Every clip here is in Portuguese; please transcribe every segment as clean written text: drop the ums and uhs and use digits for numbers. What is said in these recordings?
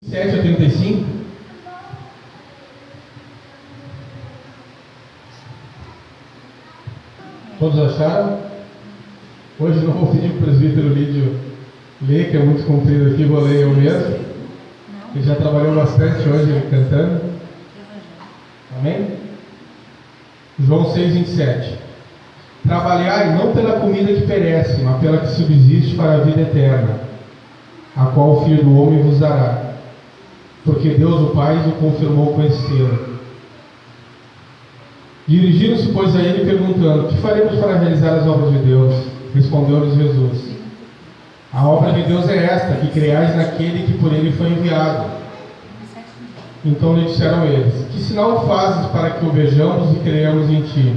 7 a 35. Todos acharam? Hoje não vou pedir para o presbítero Lídio ler, que é muito comprido aqui, vou ler eu mesmo. Ele já trabalhou bastante hoje cantando. Amém? João 6:27. Trabalhai não pela comida que perece, mas pela que subsiste para a vida eterna, a qual o Filho do Homem vos dará, porque Deus o Pai o confirmou com esse selo. Dirigiram-se, pois, a ele, perguntando: que faremos para realizar as obras de Deus? Respondeu-lhes Jesus: a obra de Deus é esta, que creiais naquele que por ele foi enviado. Então lhe disseram eles: que sinal fazes para que o vejamos e creiamos em ti?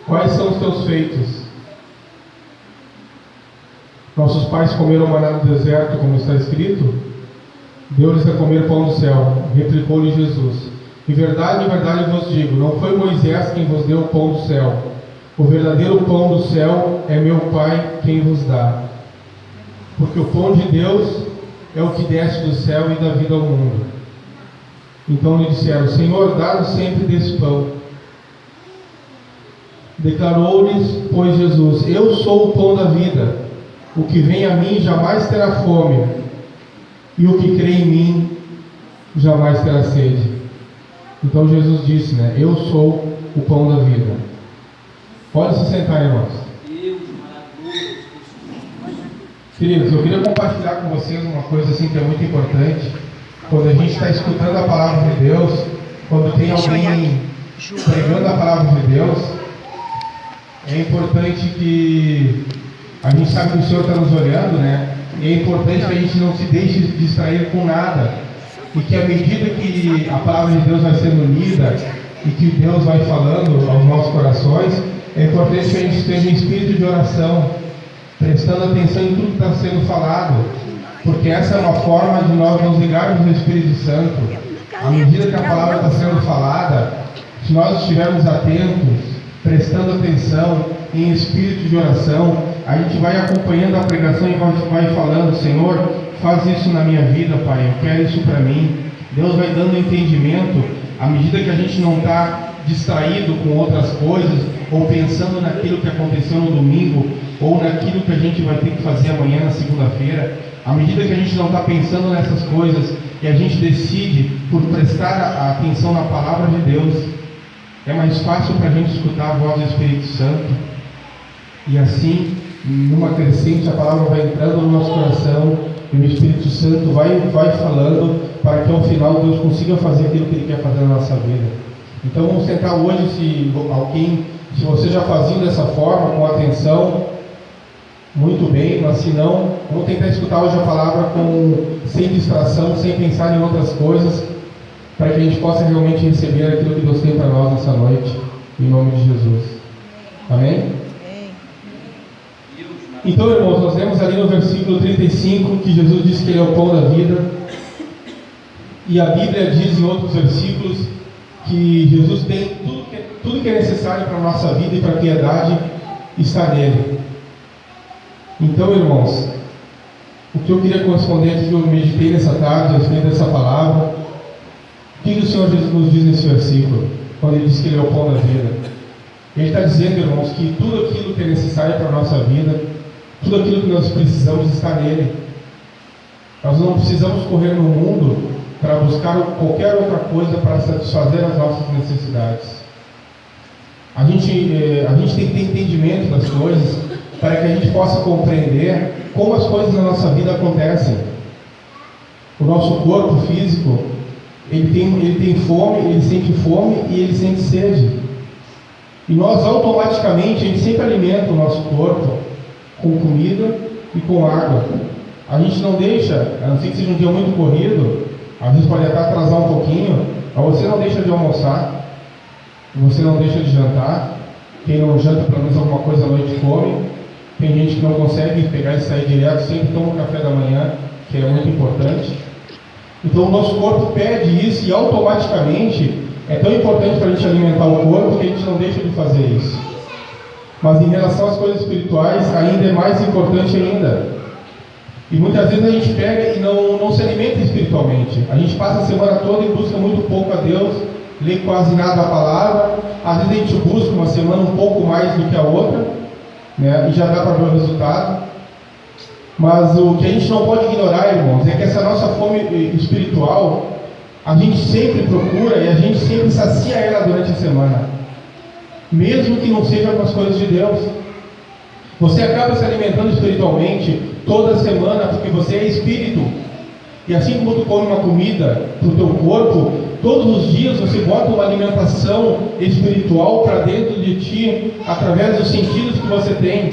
Quais são os teus feitos? Nossos pais comeram maná no deserto, como está escrito. Deu-lhes a comer pão do céu. Replicou-lhe Jesus: em verdade vos digo, não foi Moisés quem vos deu o pão do céu. O verdadeiro pão do céu é meu Pai quem vos dá. Porque o pão de Deus é o que desce do céu e dá vida ao mundo. Então lhe disseram: Senhor, dá-nos sempre desse pão. Declarou-lhes, pois, Jesus: eu sou o pão da vida. O que vem a mim jamais terá fome, e o que crê em mim jamais terá sede. Então Jesus disse, eu sou o pão da vida. Pode se sentar, irmãos. Queridos, eu queria compartilhar com vocês uma coisa assim que é muito importante. Quando a gente está escutando a palavra de Deus, quando tem alguém pregando a palavra de Deus, é importante que a gente sabe que o Senhor está nos olhando, E é importante que a gente não se deixe distrair com nada. E que à medida que a palavra de Deus vai sendo lida e que Deus vai falando aos nossos corações, é importante que a gente esteja em espírito de oração, prestando atenção em tudo que está sendo falado, porque essa é uma forma de nós nos ligarmos ao Espírito Santo. À medida que a palavra está sendo falada, se nós estivermos atentos, prestando atenção em espírito de oração, a gente vai acompanhando a pregação e vai falando: Senhor, faz isso na minha vida, Pai, eu quero isso para mim. Deus vai dando entendimento à medida que a gente não está distraído com outras coisas, ou pensando naquilo que aconteceu no domingo, ou naquilo que a gente vai ter que fazer amanhã na segunda-feira. À medida que a gente não está pensando nessas coisas e a gente decide por prestar atenção na palavra de Deus, é mais fácil para a gente escutar a voz do Espírito Santo. E assim, numa crescente, a palavra vai entrando no nosso coração e o Espírito Santo vai falando para que ao final Deus consiga fazer aquilo que Ele quer fazer na nossa vida. Então vamos tentar hoje, se você já fazia dessa forma, com atenção, muito bem, mas se não, vamos tentar escutar hoje a palavra sem distração, sem pensar em outras coisas, para que a gente possa realmente receber aquilo que Deus tem para nós nessa noite, em nome de Jesus. Amém? Então, irmãos, nós vemos ali no versículo 35 que Jesus disse que Ele é o pão da vida, e a Bíblia diz em outros versículos que Jesus tem tudo que é necessário para a nossa vida e para a piedade está nele. Então, irmãos, o que eu queria corresponder aqui, que eu meditei nessa tarde a respeito dessa palavra, o que o Senhor Jesus nos diz nesse versículo, quando Ele diz que Ele é o pão da vida? Ele está dizendo, irmãos, que tudo aquilo que é necessário para a nossa vida, tudo aquilo que nós precisamos está nele. Nós não precisamos correr no mundo para buscar qualquer outra coisa para satisfazer as nossas necessidades. A gente tem que ter entendimento das coisas para que a gente possa compreender como as coisas na nossa vida acontecem. O nosso corpo físico, ele tem fome, ele sente fome e ele sente sede. E nós automaticamente, a gente sempre alimenta o nosso corpo com comida e com água. A gente não deixa, a não ser que seja um dia muito corrido, às vezes pode até atrasar um pouquinho, mas você não deixa de almoçar, você não deixa de jantar. Quem não janta, pelo menos alguma coisa à noite come. Tem gente que não consegue pegar e sair direto, sempre toma um café da manhã, que é muito importante. Então o nosso corpo pede isso e automaticamente é tão importante para a gente alimentar o corpo que a gente não deixa de fazer isso. Mas em relação às coisas espirituais, ainda é mais importante ainda. E muitas vezes a gente pega e não se alimenta espiritualmente. A gente passa a semana toda e busca muito pouco a Deus, lê quase nada a palavra. Às vezes a gente busca uma semana um pouco mais do que a outra, né? E já dá para ver o resultado. Mas o que a gente não pode ignorar, irmãos, é que essa nossa fome espiritual, a gente sempre procura e a gente sempre sacia ela durante a semana, mesmo que não seja com as coisas de Deus. Você acaba se alimentando espiritualmente toda semana porque você é espírito. E assim como tu come uma comida para o teu corpo, todos os dias você bota uma alimentação espiritual para dentro de ti, através dos sentidos que você tem.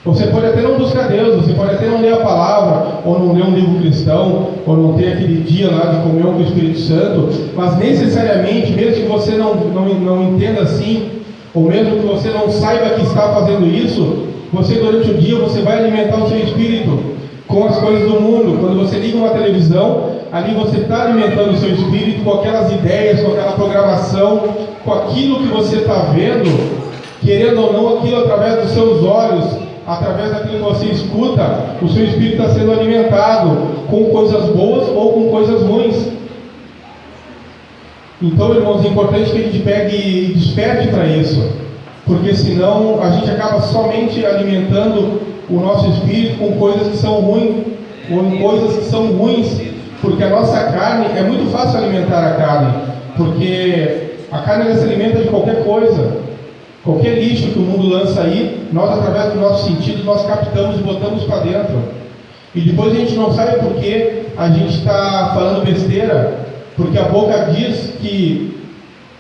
Você pode até não buscar Deus, você pode até não ler a palavra, ou não ler um livro cristão, ou não ter aquele dia lá de comunhão com o Espírito Santo, mas necessariamente, mesmo que você não entenda assim, ou mesmo que você não saiba que está fazendo isso, você durante o dia você vai alimentar o seu espírito com as coisas do mundo. Quando você liga uma televisão, ali você está alimentando o seu espírito com aquelas ideias, com aquela programação, com aquilo que você está vendo, querendo ou não, aquilo através dos seus olhos, através daquilo que você escuta, o seu espírito está sendo alimentado com coisas boas ou com coisas ruins. Então, irmãos, é importante que a gente pegue e desperte para isso, porque senão a gente acaba somente alimentando o nosso espírito com coisas que são ruins, ou em coisas que são ruins, porque a nossa carne, é muito fácil alimentar a carne, porque a carne ela se alimenta de qualquer coisa. Qualquer lixo que o mundo lança aí, nós através dos nossos sentidos, nós captamos e botamos para dentro. E depois a gente não sabe por que a gente está falando besteira, porque a boca diz que,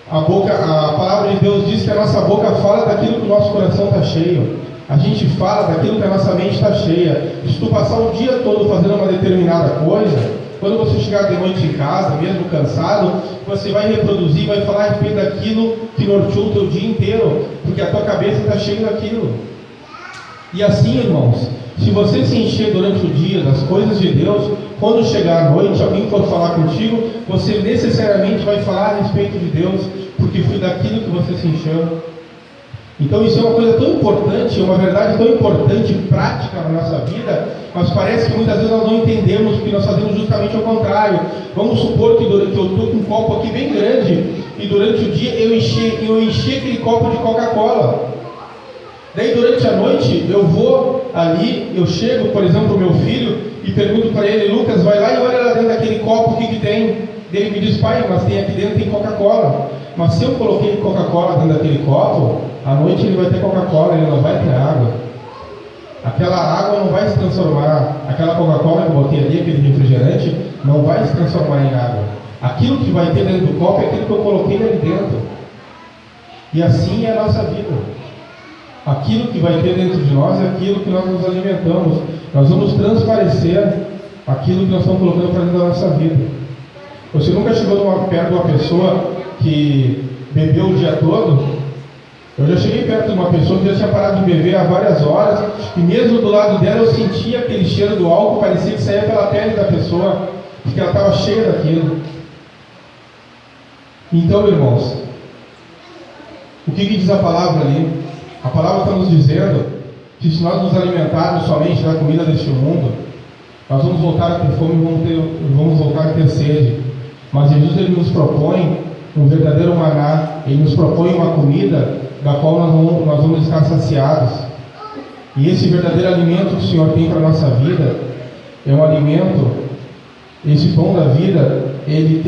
a palavra de Deus diz que a nossa boca fala daquilo que o nosso coração está cheio. A gente fala daquilo que a nossa mente está cheia. Se tu passar o dia todo fazendo uma determinada coisa, quando você chegar de noite em casa, mesmo cansado, você vai reproduzir, vai falar a respeito daquilo que norteou o teu dia inteiro, porque a tua cabeça está cheia daquilo. E assim, irmãos, se você se encher durante o dia das coisas de Deus, quando chegar à noite, alguém for falar contigo, você necessariamente vai falar a respeito de Deus, porque foi daquilo que você se encheu. Então isso é uma coisa tão importante, uma verdade tão importante e prática na nossa vida, mas parece que muitas vezes nós não entendemos, que nós fazemos justamente ao contrário. Vamos supor que eu estou com um copo aqui bem grande, e durante o dia eu enchi aquele copo de Coca-Cola. Daí durante a noite eu vou ali, eu chego, por exemplo, o meu filho, e pergunto para ele: Lucas, vai lá e olha lá dentro daquele copo, o que tem? Ele me diz: pai, mas tem aqui dentro, tem Coca-Cola. Mas se eu coloquei Coca-Cola dentro daquele copo, à noite ele vai ter Coca-Cola, ele não vai ter água. Aquela água não vai se transformar, aquela Coca-Cola que eu botei ali, aquele refrigerante, não vai se transformar em água. Aquilo que vai ter dentro do copo é aquilo que eu coloquei ali dentro. E assim é a nossa vida. Aquilo que vai ter dentro de nós é aquilo que nós nos alimentamos. Nós vamos transparecer aquilo que nós estamos colocando para dentro da nossa vida. Você nunca chegou perto de uma pessoa que bebeu o dia todo? Eu já cheguei perto de uma pessoa que já tinha parado de beber há várias horas, e mesmo do lado dela eu sentia aquele cheiro do álcool, parecia que saía pela pele da pessoa, porque ela estava cheia daquilo. Então, irmãos, o que diz a palavra ali? A palavra está nos dizendo que se nós nos alimentarmos somente da comida deste mundo, nós vamos voltar a ter fome e vamos voltar a ter sede. Mas Jesus ele nos propõe um verdadeiro maná, ele nos propõe uma comida da qual nós vamos estar saciados. E esse verdadeiro alimento que o Senhor tem para a nossa vida é um alimento, esse pão da vida, ele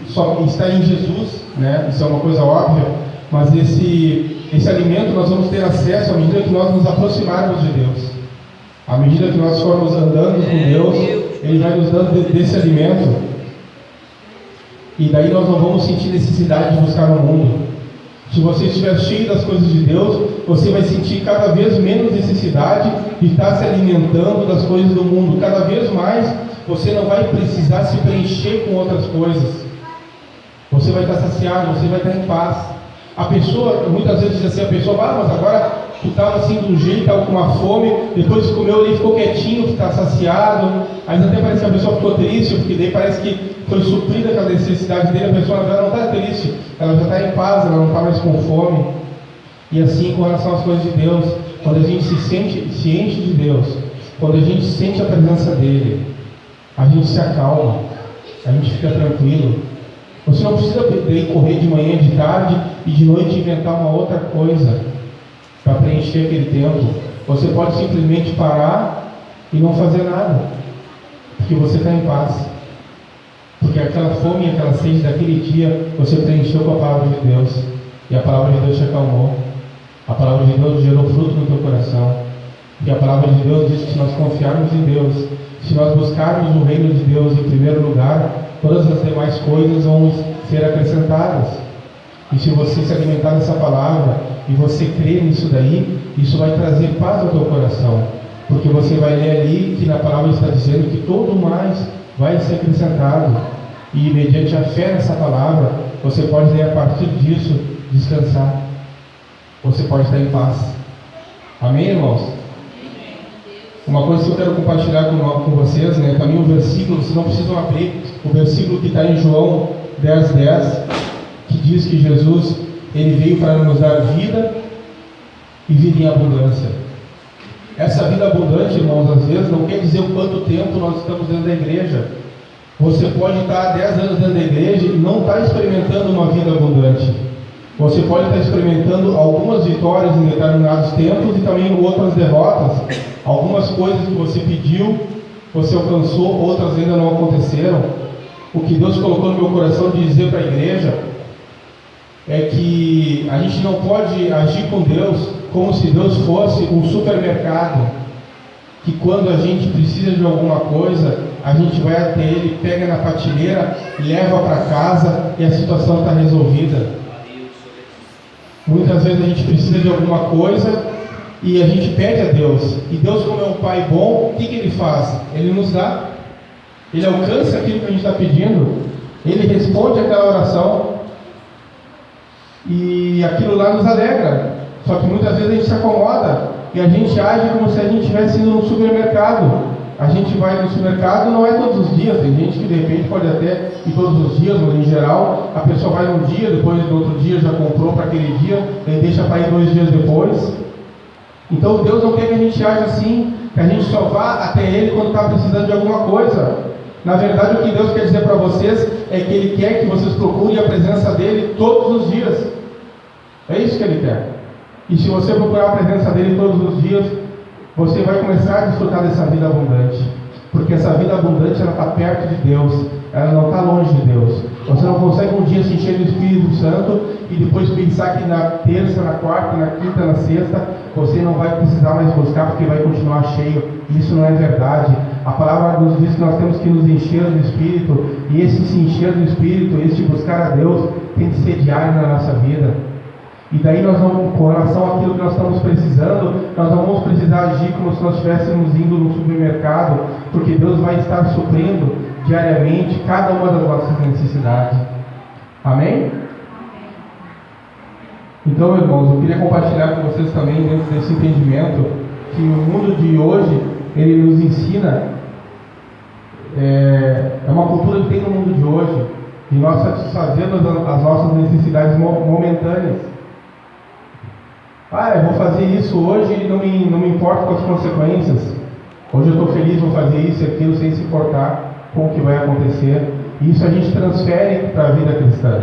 está em Jesus, né? Isso é uma coisa óbvia, mas esse alimento nós vamos ter acesso à medida que nós nos aproximarmos de Deus. À medida que nós formos andando com Deus, Ele vai nos dando desse alimento. E daí nós não vamos sentir necessidade de buscar no mundo. Se você estiver cheio das coisas de Deus, você vai sentir cada vez menos necessidade de estar se alimentando das coisas do mundo. Cada vez mais você não vai precisar se preencher com outras coisas. Você vai estar saciado, você vai estar em paz. A pessoa, muitas vezes diz assim, a pessoa, mas agora tu estava assim de um jeito, estava com uma fome, depois que comeu ali, ficou quietinho, está saciado. Aí até parece que a pessoa ficou triste, porque daí parece que foi suprida aquela necessidade dele, a pessoa já não está triste, ela já está em paz, ela não está mais com fome. E assim com relação às coisas de Deus, quando a gente se enche de Deus, Quando a gente sente a presença dele, a gente se acalma, a gente fica tranquilo. Você não precisa correr de manhã, de tarde e de noite inventar uma outra coisa para preencher aquele tempo. Você pode simplesmente parar e não fazer nada, porque você está em paz. Porque aquela fome e aquela sede daquele dia você preencheu com a palavra de Deus, e a palavra de Deus te acalmou. A palavra de Deus gerou fruto no teu coração. E a palavra de Deus diz que se nós confiarmos em Deus, se nós buscarmos o reino de Deus em primeiro lugar, todas as demais coisas vão ser acrescentadas. E se você se alimentar dessa palavra e você crer nisso daí, isso vai trazer paz ao teu coração. Porque você vai ler ali que na palavra está dizendo que todo mais vai ser acrescentado. E mediante a fé nessa palavra, você pode a partir disso descansar. Você pode estar em paz. Amém, irmãos? Uma coisa que eu quero compartilhar com vocês, né? Também um versículo, vocês não precisam abrir, o versículo que está em João 10:10, que diz que Jesus, ele veio para nos dar vida e vida em abundância. Essa vida abundante, irmãos, às vezes não quer dizer o quanto tempo nós estamos dentro da igreja. Você pode estar 10 anos dentro da igreja e não estar experimentando uma vida abundante. Você pode estar experimentando algumas vitórias em determinados tempos e também outras derrotas. Algumas coisas que você pediu, você alcançou, outras ainda não aconteceram. O que Deus colocou no meu coração de dizer para a igreja é que a gente não pode agir com Deus como se Deus fosse um supermercado, que quando a gente precisa de alguma coisa, a gente vai até Ele, pega na prateleira, leva para casa e a situação está resolvida. Muitas vezes a gente precisa de alguma coisa e a gente pede a Deus. E Deus, como é um Pai bom, o que Ele faz? Ele nos dá. Ele alcança aquilo que a gente está pedindo. Ele responde aquela oração. E aquilo lá nos alegra. Só que muitas vezes a gente se acomoda e a gente age como se a gente estivesse indo no supermercado. A gente vai no supermercado, não é todos os dias. Tem gente que de repente pode até ir todos os dias, mas em geral a pessoa vai um dia, depois do outro dia já comprou para aquele dia, ele deixa para ir 2 dias depois. Então Deus não quer que a gente age assim, que a gente só vá até Ele quando está precisando de alguma coisa. Na verdade, o que Deus quer dizer para vocês é que Ele quer que vocês procurem a presença dEle todos os dias. É isso que Ele quer. E se você procurar a presença dEle todos os dias, você vai começar a desfrutar dessa vida abundante. Porque essa vida abundante, ela está perto de Deus, ela não está longe de Deus. Você não consegue um dia se encher do Espírito Santo e depois pensar que na terça, na quarta, na quinta, na sexta, você não vai precisar mais buscar porque vai continuar cheio. Isso não é verdade. A palavra nos diz que nós temos que nos encher do Espírito, e esse se encher do Espírito, esse buscar a Deus, tem que ser diário na nossa vida. E daí nós vamos, com relação àquilo que nós estamos precisando, nós não vamos precisar agir como se nós estivéssemos indo no supermercado, porque Deus vai estar suprindo diariamente cada uma das nossas necessidades. Amém? Então, irmãos, eu queria compartilhar com vocês também, dentro desse entendimento, que o mundo de hoje, ele nos ensina, é uma cultura que tem no mundo de hoje, de nós satisfazermos as nossas necessidades momentâneas. Eu vou fazer isso hoje e não me importo com as consequências. Hoje eu estou feliz, vou fazer isso e aquilo sem se importar com o que vai acontecer. E isso a gente transfere para a vida cristã.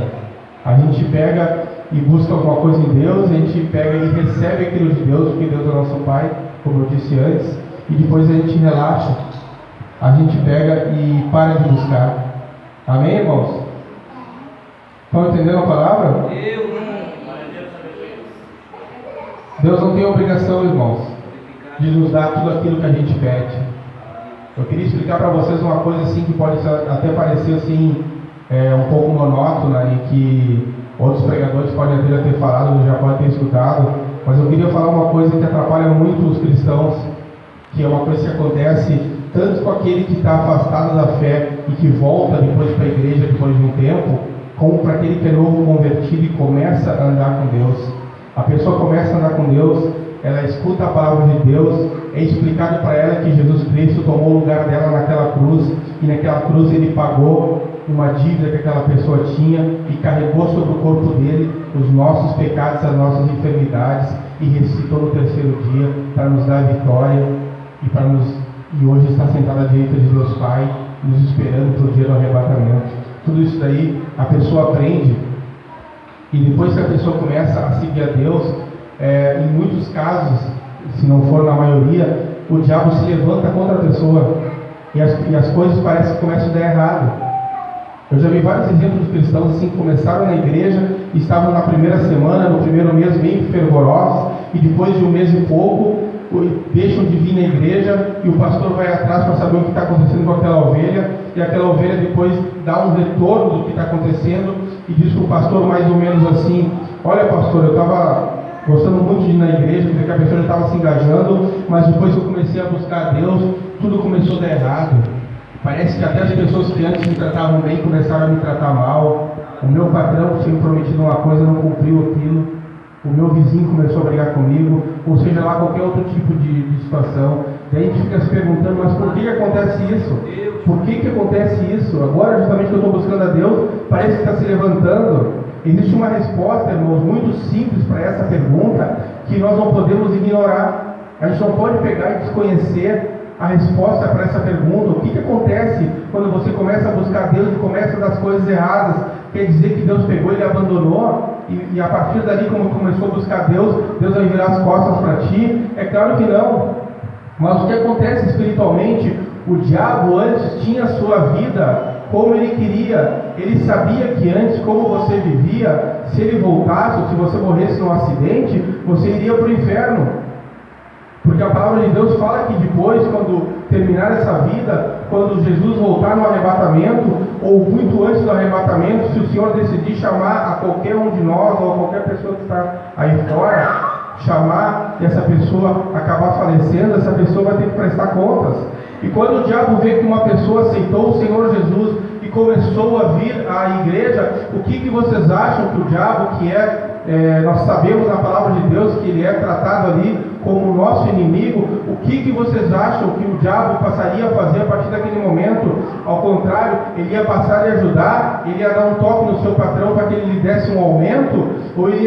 A gente pega e busca alguma coisa em Deus, a gente pega e recebe aquilo de Deus, porque Deus é nosso Pai, como eu disse antes, e depois a gente relaxa. A gente pega e para de buscar. Amém, irmãos? Estão entendendo a palavra? Deus não tem obrigação, irmãos, de nos dar tudo aquilo que a gente pede. Eu queria explicar para vocês uma coisa assim que pode até parecer assim, um pouco monótona e que outros pregadores podem até ter falado, já podem ter escutado, mas eu queria falar uma coisa que atrapalha muito os cristãos, que é uma coisa que acontece tanto com aquele que está afastado da fé e que volta depois para a igreja depois de um tempo, como para aquele que é novo convertido e começa a andar com Deus. A pessoa começa a andar com Deus, ela escuta a palavra de Deus, é explicado para ela que Jesus Cristo tomou o lugar dela naquela cruz, e naquela cruz Ele pagou uma dívida que aquela pessoa tinha e carregou sobre o corpo dele os nossos pecados, as nossas enfermidades, e ressuscitou no terceiro dia para nos dar vitória e para nos e hoje está sentado à direita de Deus Pai, nos esperando para o dia do arrebatamento. Tudo isso daí a pessoa aprende, e depois que a pessoa começa a seguir a Deus, em muitos casos, se não for na maioria, o diabo se levanta contra a pessoa, e as coisas parecem que começam a dar errado. Eu já vi vários exemplos de cristãos assim, que começaram na igreja, estavam na primeira semana, no primeiro mês bem fervorosos, e depois de um mês e pouco, deixam de vir na igreja, e o pastor vai atrás para saber o que está acontecendo com aquela ovelha, e aquela ovelha depois dá um retorno do que está acontecendo, e diz para o pastor mais ou menos assim: olha pastor, eu estava gostando muito de ir na igreja, porque a pessoa já estava se engajando, mas depois que eu comecei a buscar a Deus, tudo começou a dar errado. Parece que até as pessoas que antes me tratavam bem começaram a me tratar mal. O meu patrão que tinha me prometido uma coisa não cumpriu aquilo. O meu vizinho começou a brigar comigo, ou seja lá, qualquer outro tipo de situação. Daí a gente fica se perguntando, mas por que acontece isso? Por que acontece isso? Agora, justamente que eu estou buscando a Deus, parece que está se levantando. Existe uma resposta, irmãos, muito simples para essa pergunta, que nós não podemos ignorar. A gente não pode pegar e desconhecer a resposta para essa pergunta. O que acontece quando você começa a buscar Deus e começa das coisas erradas? Quer dizer que Deus pegou e ele abandonou? E a partir dali, como começou a buscar Deus, Deus vai virar as costas para ti? É claro que não. Mas o que acontece espiritualmente? O diabo antes tinha a sua vida como ele queria. Ele sabia que antes, como você vivia, se ele voltasse, ou se você morresse num acidente, você iria para o inferno. Porque a palavra de Deus fala que depois, quando terminar essa vida, quando Jesus voltar no arrebatamento, ou muito antes do arrebatamento, se o Senhor decidir chamar a qualquer um de nós, ou a qualquer pessoa que está aí fora, chamar e essa pessoa acabar falecendo, essa pessoa vai ter que prestar contas. E quando o diabo vê que uma pessoa aceitou o Senhor Jesus e começou a vir à igreja, o que vocês acham que o diabo, que nós sabemos na palavra de Deus que ele é tratado ali como nosso inimigo, o que vocês acham que o diabo passaria a fazer a partir daquele momento? Ao contrário, ele ia passar a lhe ajudar, ele ia dar um toque no seu patrão para que ele lhe desse um aumento, ou ele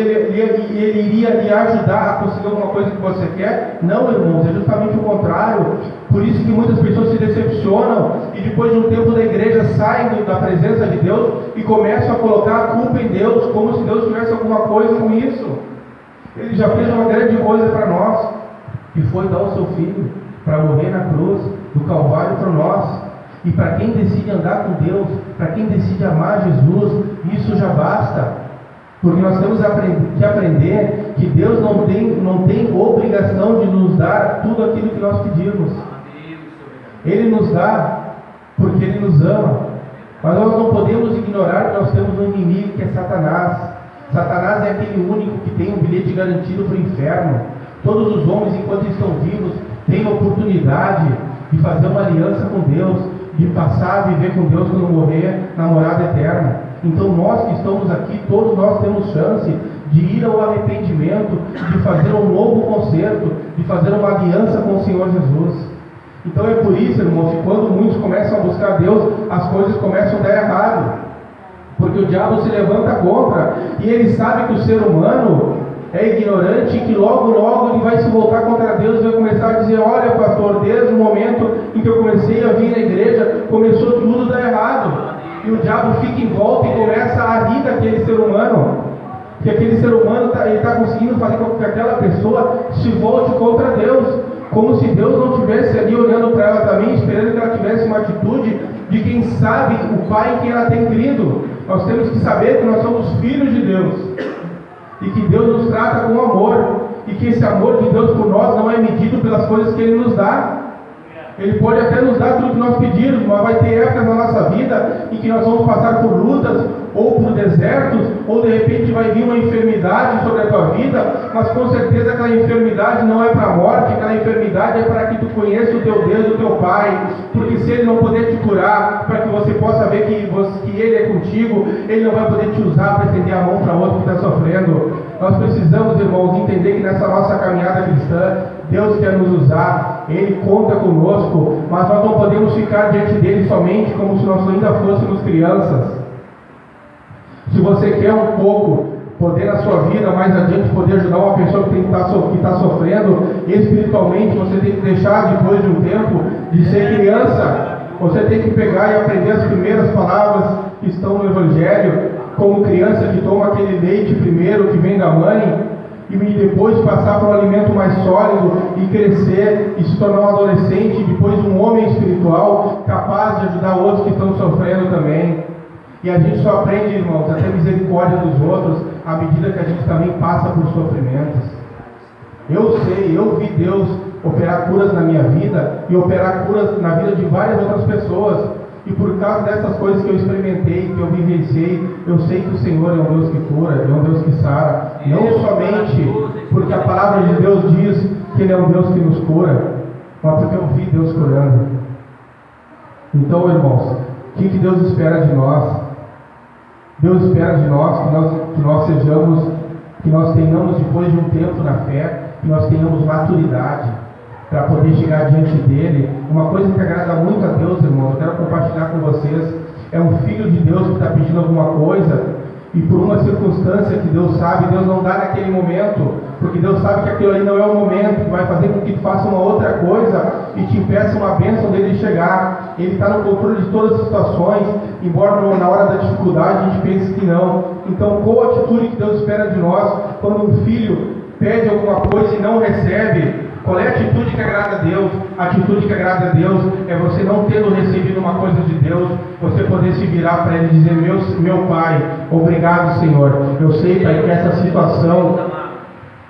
iria lhe ajudar a conseguir alguma coisa que você quer? Não, irmãos, é justamente o contrário. Por isso que muitas pessoas se decepcionam e depois de um tempo da igreja saem da presença de Deus e começam a colocar a culpa em Deus, como se Deus tivesse alguma coisa com isso. Ele já fez uma grande coisa para nós, que foi dar o seu filho para morrer na cruz do Calvário para nós. E para quem decide andar com Deus, para quem decide amar Jesus, isso já basta. Porque nós temos que aprender que Deus não tem obrigação de nos dar tudo aquilo que nós pedimos. Ele nos dá porque Ele nos ama. Mas nós não podemos ignorar que nós temos um inimigo que é Satanás. Satanás é aquele único que tem um bilhete garantido para o inferno. Todos os homens, enquanto estão vivos, têm a oportunidade de fazer uma aliança com Deus, de passar a viver com Deus quando morrer na morada eterna. Então nós que estamos aqui, todos nós temos chance de ir ao arrependimento, de fazer um novo concerto, de fazer uma aliança com o Senhor Jesus. Então é por isso, irmãos, que quando muitos começam a buscar Deus, as coisas começam a dar errado. Porque o diabo se levanta contra, e ele sabe que o ser humano é ignorante e que logo ele vai se voltar contra Deus e vai começar a dizer: olha pastor, desde o momento em que eu comecei a vir na igreja, começou tudo a dar errado. E o diabo fica em volta e começa a rir daquele ser humano. Que aquele ser humano está conseguindo fazer com que aquela pessoa se volte contra Deus. Como se Deus não estivesse ali olhando para ela também, esperando que ela tivesse uma atitude de quem sabe o Pai em quem ela tem crido. Nós temos que saber que nós somos filhos de Deus. E que Deus nos trata com amor. E que esse amor de Deus por nós não é medido pelas coisas que Ele nos dá. Ele pode até nos dar tudo que nós pedimos, mas vai ter épocas na nossa vida em que nós vamos passar por lutas, ou por desertos, ou de repente vai vir uma enfermidade sobre a tua vida, mas com certeza aquela enfermidade não é para a morte, aquela enfermidade é para que tu conheça o teu Deus, o teu Pai, porque se Ele não puder te curar, para que você possa ver que Ele é contigo, Ele não vai poder te usar para estender a mão para outro que está sofrendo. Nós precisamos, irmãos, entender que nessa nossa caminhada cristã, Deus quer nos usar, Ele conta conosco, mas nós não podemos ficar diante dEle somente como se nós ainda fôssemos crianças. Se você quer um pouco poder na sua vida, mais adiante, poder ajudar uma pessoa que está sofrendo espiritualmente, você tem que deixar, depois de um tempo, de ser criança. Você tem que pegar e aprender as primeiras palavras que estão no Evangelho, como criança que toma aquele leite primeiro que vem da mãe, e depois passar para um alimento mais sólido e crescer e se tornar um adolescente, e depois um homem espiritual capaz de ajudar outros que estão sofrendo também. E a gente só aprende, irmãos, a ter misericórdia dos outros à medida que a gente também passa por sofrimentos. Eu vi Deus operar curas na minha vida e operar curas na vida de várias outras pessoas. E por causa dessas coisas que eu experimentei, que eu vivenciei, eu sei que o Senhor é um Deus que cura, é um Deus que sara. Não somente porque a palavra de Deus diz que Ele é um Deus que nos cura, mas porque eu vi Deus curando. Então, irmãos, o que Deus espera de nós? Deus espera de nós que nós sejamos, que nós tenhamos, depois de um tempo na fé, que nós tenhamos maturidade para poder chegar diante dele. Uma coisa que agrada muito a Deus, irmãos, eu quero compartilhar com vocês, é um filho de Deus que está pedindo alguma coisa, e por uma circunstância que Deus sabe, Deus não dá naquele momento, porque Deus sabe que aquilo ali não é o momento, que vai fazer com que tu faça uma outra coisa e te impeça uma bênção dele chegar. Ele está no controle de todas as situações, embora na hora da dificuldade a gente pense que não. Então, qual a atitude que Deus espera de nós quando um filho pede alguma coisa e não recebe? Qual é a atitude que agrada a Deus? A atitude que agrada a Deus é você, não tendo recebido uma coisa de Deus, você poder se virar para Ele e dizer: meu Pai, obrigado, Senhor. Eu sei, Pai, que essa situação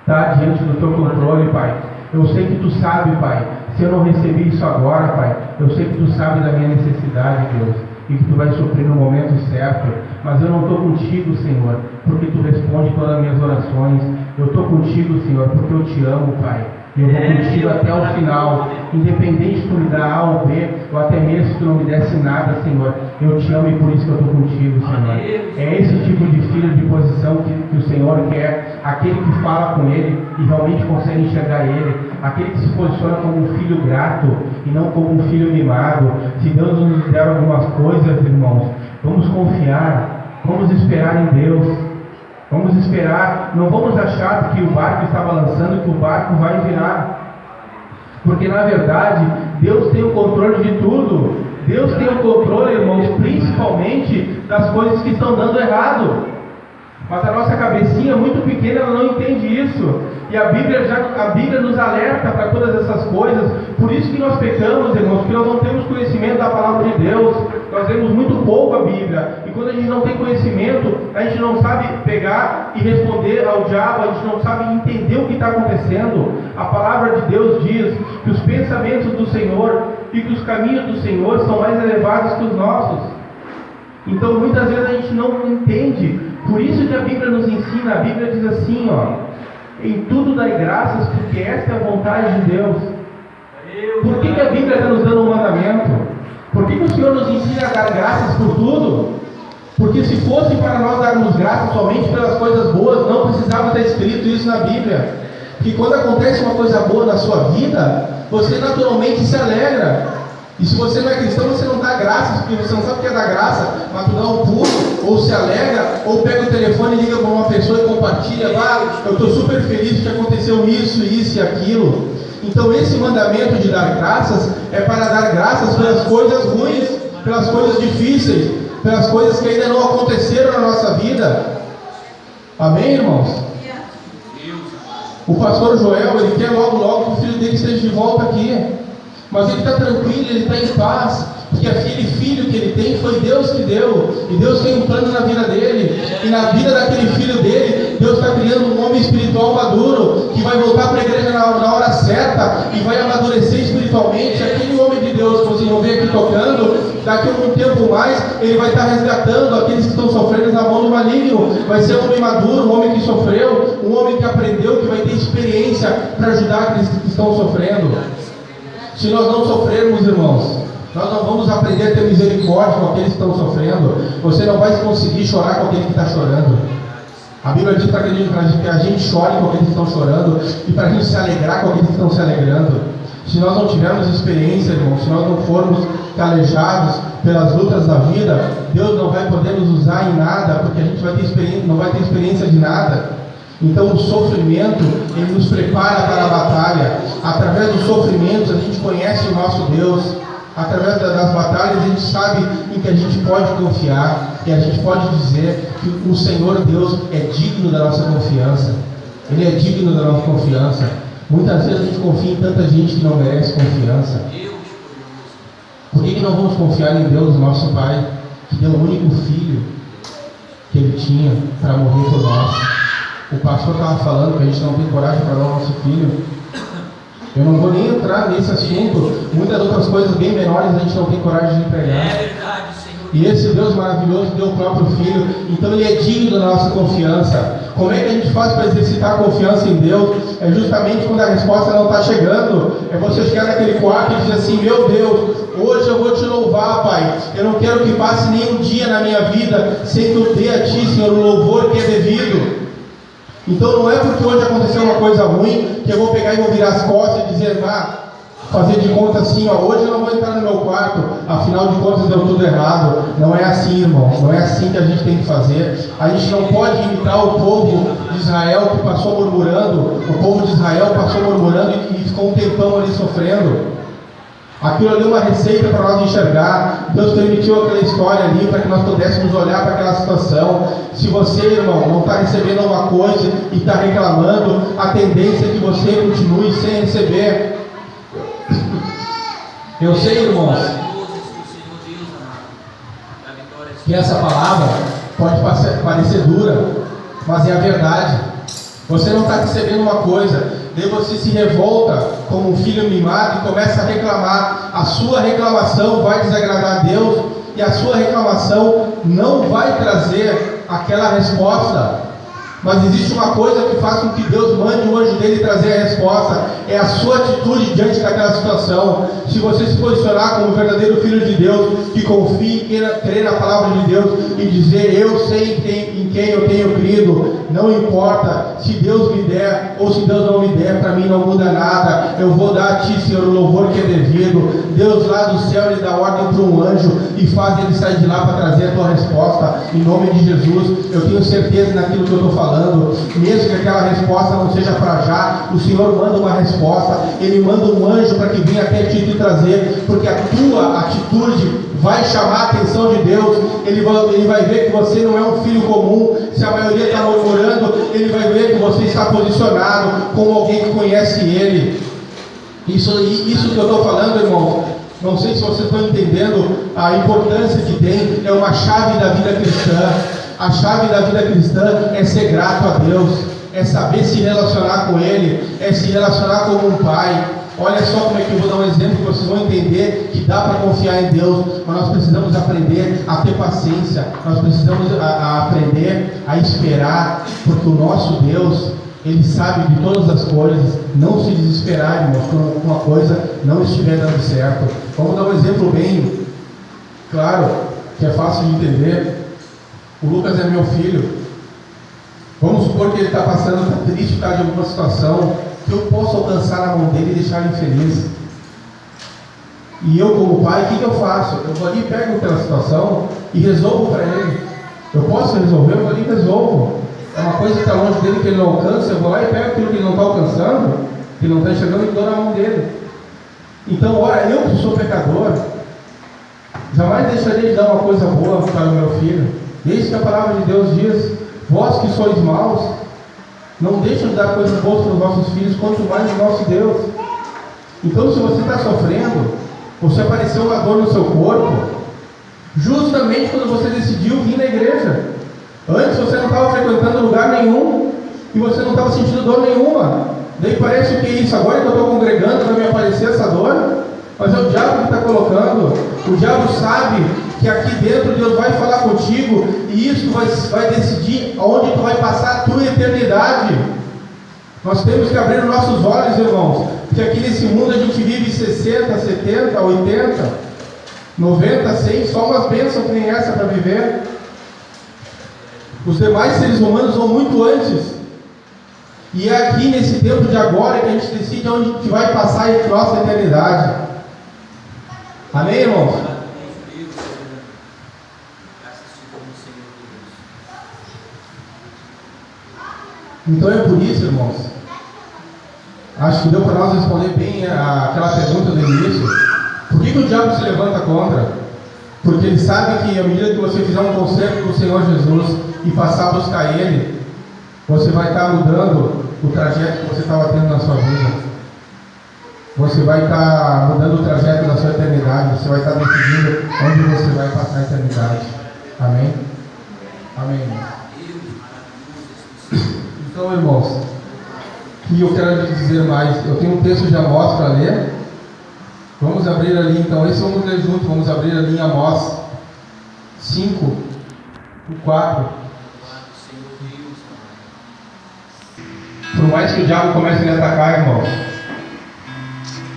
está diante do Teu controle, Pai. Eu sei que Tu sabe, Pai, se eu não recebi isso agora, Pai, eu sei que Tu sabe da minha necessidade, Deus, e que Tu vai suprir no momento certo. Mas eu não estou contigo, Senhor, porque Tu responde todas as minhas orações. Eu estou contigo, Senhor, porque eu Te amo, Pai. E eu vou contigo até o final, independente de tu me dar A ou B, ou até mesmo se tu não me desse nada, Senhor, eu Te amo e por isso que eu estou contigo, Senhor. É esse tipo de filho de posição que o Senhor quer, aquele que fala com Ele e realmente consegue enxergar Ele, aquele que se posiciona como um filho grato e não como um filho mimado. Se Deus nos der algumas coisas, irmãos, vamos confiar, vamos esperar em Deus. Vamos esperar, não vamos achar que o barco está balançando, que o barco vai virar. Porque na verdade, Deus tem o controle de tudo. Deus tem o controle, irmãos, principalmente das coisas que estão dando errado. Mas a nossa cabecinha muito pequena, ela não entende isso. E a Bíblia nos alerta para todas essas coisas. Por isso que nós pecamos, irmãos, porque nós não temos conhecimento da palavra de Deus. Nós lemos muito pouco a Bíblia. E quando a gente não tem conhecimento, a gente não sabe pegar e responder ao diabo, a gente não sabe entender o que está acontecendo. A palavra de Deus diz que os pensamentos do Senhor e que os caminhos do Senhor são mais elevados que os nossos. Então muitas vezes a gente não entende. Por isso que a Bíblia nos ensina. A Bíblia diz assim, em tudo dai graças, porque esta é a vontade de Deus. Por que a Bíblia está nos dando um mandamento? Por que o Senhor nos ensina a dar graças por tudo? Porque se fosse para nós darmos graças somente pelas coisas boas, não precisava estar escrito isso na Bíblia. Que quando acontece uma coisa boa na sua vida, você naturalmente se alegra. E se você não é cristão, você não dá graças, porque você não sabe o que é dar graça, mas tu dá um pulo, ou se alegra, ou pega o telefone e liga para uma pessoa e compartilha: eu estou super feliz que aconteceu isso e aquilo. Então esse mandamento de dar graças é para dar graças pelas coisas ruins, pelas coisas difíceis, pelas coisas que ainda não aconteceram na nossa vida. Amém, irmãos? O pastor Joel, ele quer logo que o filho dele esteja de volta aqui. Mas ele está tranquilo, ele está em paz, porque aquele filho que ele tem foi Deus que deu, e Deus tem um plano na vida dele, e na vida daquele filho dele, Deus está criando um homem espiritual maduro, que vai voltar para a igreja na hora certa, e vai amadurecer espiritualmente. Aquele homem de Deus que vocês vão ver aqui tocando, daqui a um tempo mais, ele vai estar resgatando aqueles que estão sofrendo na mão do maligno. Vai ser um homem maduro, um homem que sofreu, um homem que aprendeu, que vai ter experiência para ajudar aqueles que estão sofrendo. Se nós não sofrermos, irmãos, nós não vamos aprender a ter misericórdia com aqueles que estão sofrendo. Você não vai conseguir chorar com aquele que está chorando. A Bíblia diz para que a gente chore com aqueles que estão chorando, e para a gente se alegrar com aqueles que estão se alegrando. Se nós não tivermos experiência, irmão, se nós não formos calejados pelas lutas da vida, Deus não vai poder nos usar em nada, porque a gente não vai ter experiência de nada. Então o sofrimento, ele nos prepara para a batalha. Através dos sofrimentos a gente conhece o nosso Deus. Através das batalhas a gente sabe em que a gente pode confiar, e a gente pode dizer que o Senhor Deus é digno da nossa confiança. Ele é digno da nossa confiança. Muitas vezes a gente confia em tanta gente que não merece confiança. Por que não vamos confiar em Deus, nosso Pai, que deu o único filho que Ele tinha para morrer por nós? O pastor estava falando que a gente não tem coragem para dar o nosso filho. Eu não vou nem entrar nesse assunto. Muitas outras coisas bem menores a gente não tem coragem de pregar. É verdade, Senhor. E esse Deus maravilhoso deu o próprio Filho. Então Ele é digno da nossa confiança. Como é que a gente faz para exercitar a confiança em Deus? É justamente quando a resposta não está chegando. É você chegar naquele quarto e dizer assim: meu Deus, hoje eu vou te louvar, Pai. Eu não quero que passe nenhum dia na minha vida sem que eu dê a Ti, Senhor, o louvor que é devido. Então não é porque hoje aconteceu uma coisa ruim que eu vou pegar e vou virar as costas e dizer: fazer de conta assim, hoje eu não vou entrar no meu quarto, afinal de contas deu tudo errado. Não é assim, irmão, não é assim que a gente tem que fazer. A gente não pode imitar o povo de Israel que passou murmurando. O povo de Israel passou murmurando e ficou um tempão ali sofrendo. Aquilo ali é uma receita para nós enxergar. Deus permitiu aquela história ali para que nós pudéssemos olhar para aquela situação. Se você, irmão, não está recebendo alguma coisa e está reclamando, a tendência é que você continue sem receber. Eu sei, irmãos, que essa palavra pode parecer dura, mas é a verdade. Você não está recebendo uma coisa, daí você se revolta como um filho mimado e começa a reclamar. A sua reclamação vai desagradar a Deus e a sua reclamação não vai trazer aquela resposta. Mas existe uma coisa que faz com que Deus mande o anjo dele trazer a resposta: é a sua atitude diante daquela situação. Se você se posicionar como verdadeiro filho de Deus, que confie e queira crer na palavra de Deus e dizer: eu sei em quem eu tenho crido, não importa se Deus me der ou se Deus não me der, para mim não muda nada. Eu vou dar a Ti, Senhor, o louvor que é devido. Deus lá do céu, Ele dá ordem para um anjo e faz ele sair de lá para trazer a tua resposta, em nome de Jesus. Eu tenho certeza naquilo que eu estou falando. Mesmo que aquela resposta não seja para já, o Senhor manda uma resposta. Ele manda um anjo para que venha até ti te trazer, porque a tua atitude vai chamar a atenção de Deus. Ele vai ver que você não é um filho comum. Se a maioria está murmurando, Ele vai ver que você está posicionado como alguém que conhece Ele. Isso que eu estou falando, irmão, não sei se vocês estão entendendo a importância que tem. É uma chave da vida cristã. A chave da vida cristã é ser grato a Deus, é saber se relacionar com Ele, é se relacionar como um pai. Olha só como é que eu vou dar um exemplo que vocês vão entender que dá para confiar em Deus, mas nós precisamos aprender a ter paciência, nós precisamos aprender a esperar, porque o nosso Deus, Ele sabe de todas as coisas. Não se desesperar, irmãos, quando uma coisa não estiver dando certo. Vamos dar um exemplo bem claro, que é fácil de entender. O Lucas é meu filho. Vamos supor que ele está passando, está triste, está de alguma situação que eu posso alcançar na mão dele e deixar ele feliz. E eu, como pai, o que eu faço? Eu vou ali, pego aquela situação e resolvo para ele. Eu posso resolver, eu vou ali e resolvo. É uma coisa que está longe dele, que ele não alcança, eu vou lá e pego aquilo que ele não está alcançando, que ele não está enxergando, e dou na mão dele. Então, ora, eu que sou pecador, jamais deixarei de dar uma coisa boa para o meu filho. Eis que a palavra de Deus diz: vós que sois maus, não deixam de dar coisas boas para os vossos filhos, quanto mais o nosso Deus. Então, se você está sofrendo, ou se apareceu uma dor no seu corpo, justamente quando você decidiu vir na igreja. Antes você não estava frequentando lugar nenhum, e você não estava sentindo dor nenhuma. Daí parece o que é isso? Agora que eu estou congregando, vai me aparecer essa dor? Mas é o diabo que está colocando. O diabo sabe que aqui dentro Deus vai falar contigo, e isso vai decidir aonde tu vai passar a tua eternidade. Nós temos que abrir os nossos olhos, irmãos, porque aqui nesse mundo a gente vive 60, 70, 80, 90, 100, só umas bênçãos que nem essa para viver. Os demais seres humanos vão muito antes. E é aqui nesse tempo de agora que a gente decide onde a gente vai passar a nossa eternidade. Amém, irmãos? Então é por isso, irmãos, acho que deu para nós responder bem aquela pergunta do início. Por que o diabo se levanta contra? Porque ele sabe que à medida que você fizer um concerto com o Senhor Jesus e passar a buscar Ele, você vai estar mudando o trajeto que você estava tendo na sua vida. Você vai estar mudando o trajeto da sua eternidade. Você vai estar decidindo onde você vai passar a eternidade. Amém? Amém, irmãos. Então, irmãos, que eu quero lhes dizer mais. Eu tenho um texto de Amós para ler. Vamos abrir ali, então. Esse vamos ler junto. Vamos abrir ali em Amós 5, 4. Por mais que o diabo comece a lhe atacar, irmãos,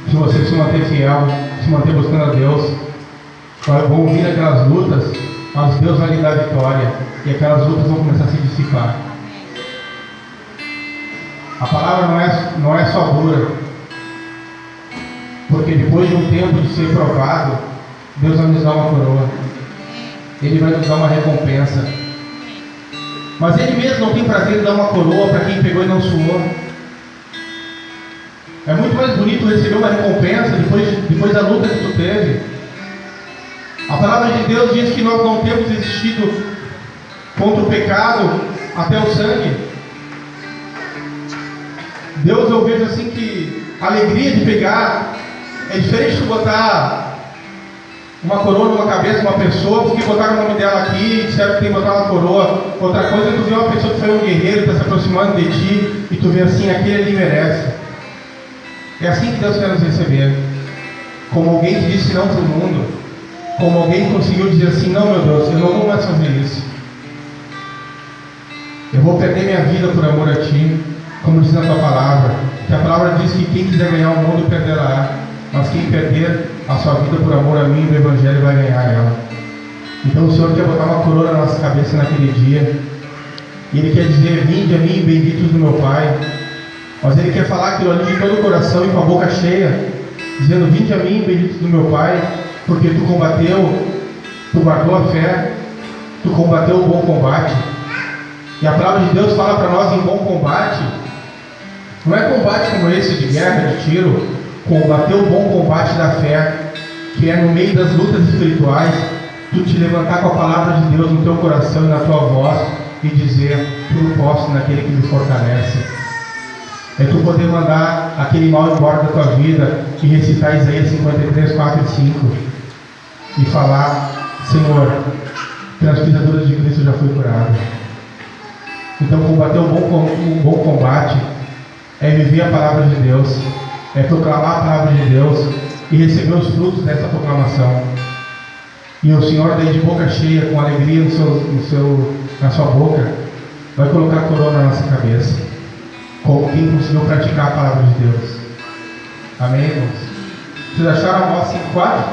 se você se manter fiel, se manter buscando a Deus, vão vir aquelas lutas, mas Deus vai lhe dar vitória. E aquelas lutas vão começar a se dissipar. A palavra não é só dura, porque depois de um tempo de ser provado, Deus vai nos dar uma coroa. Ele vai nos dar uma recompensa. Mas Ele mesmo não tem prazer em dar uma coroa para quem pegou e não suou. É muito mais bonito receber uma recompensa depois da luta que tu teve. A palavra de Deus diz que nós não temos existido contra o pecado até o sangue. Deus, eu vejo assim que a alegria de pegar é diferente de botar uma coroa numa cabeça de uma pessoa, porque botaram o nome dela aqui e disseram que tem que botar uma coroa. Outra coisa é tu ver uma pessoa que foi um guerreiro, está se aproximando de ti, e tu vê assim, aquele ali merece. É assim que Deus quer nos receber. Como alguém que disse não para o mundo, como alguém que conseguiu dizer assim, não, meu Deus, eu não vou mais fazer isso. Eu vou perder minha vida por amor a ti, como diz na tua palavra, que a palavra diz que quem quiser ganhar o mundo perderá, mas quem perder a sua vida por amor a mim e do Evangelho vai ganhar ela. Então o Senhor quer botar uma coroa na nossa cabeça naquele dia, e Ele quer dizer, vinde a mim, benditos do meu Pai. Mas Ele quer falar aquilo ali de todo o coração e com a boca cheia, dizendo, vinde a mim, benditos do meu Pai, porque tu combateu, tu guardou a fé, tu combateu o bom combate. E a palavra de Deus fala para nós em bom combate. Não é combate como esse de guerra, de tiro. Combater o bom combate da fé, que é no meio das lutas espirituais, tu te levantar com a palavra de Deus no teu coração e na tua voz e dizer, tudo posso naquele que me fortalece. É tu poder mandar aquele mal embora da tua vida e recitar Isaías 53, 4 e 5 e falar, Senhor, pelas pisaduras de Cristo eu já fui curado. Então combater o bom combate é viver a palavra de Deus, é proclamar a palavra de Deus e receber os frutos dessa proclamação. E o Senhor daí de boca cheia, com alegria na sua boca, vai colocar a coroa na nossa cabeça, como quem conseguiu praticar a palavra de Deus. Amém, irmãos? Vocês acharam a Amós 5:4?